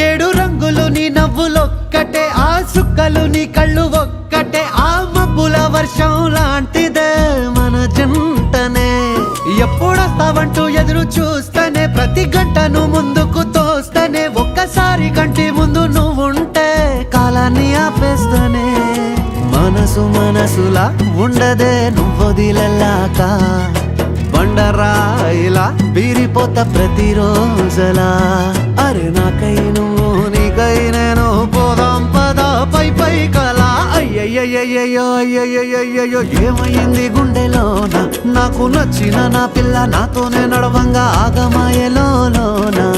ఏడు రంగులు నీ నవ్వులొక్కటే, ఆ సుక్కలు నీ కళ్ళు ఒక్కటే, ఆ మబ్బుల వర్షం లాంటిదే మన జంటనే. ఎప్పుడొస్తావంటూ ఎదురు చూస్తేనే, ప్రతి గంటను ముందుకు తోస్తేనే, ఒక్కసారి కంటి ముందు నువ్వుంటే కాలాన్ని ఆపేస్తేనే. మనసులా ఉండదే నువ్వొదిలెళ్ళాక, బండరాయిలా బీరిపోత ప్రతిరోజలా. అరే నాకై నువ్వు నీకై నేను, పోదాం పద పై పై కలా. అయ్యయ్యయ్యో అయ్యయ్యయ్యో ఏమైంది గుండెలోన, నాకు నచ్చిన నా పిల్ల నాతోనే నడవంగా ఆగమాయలోనా.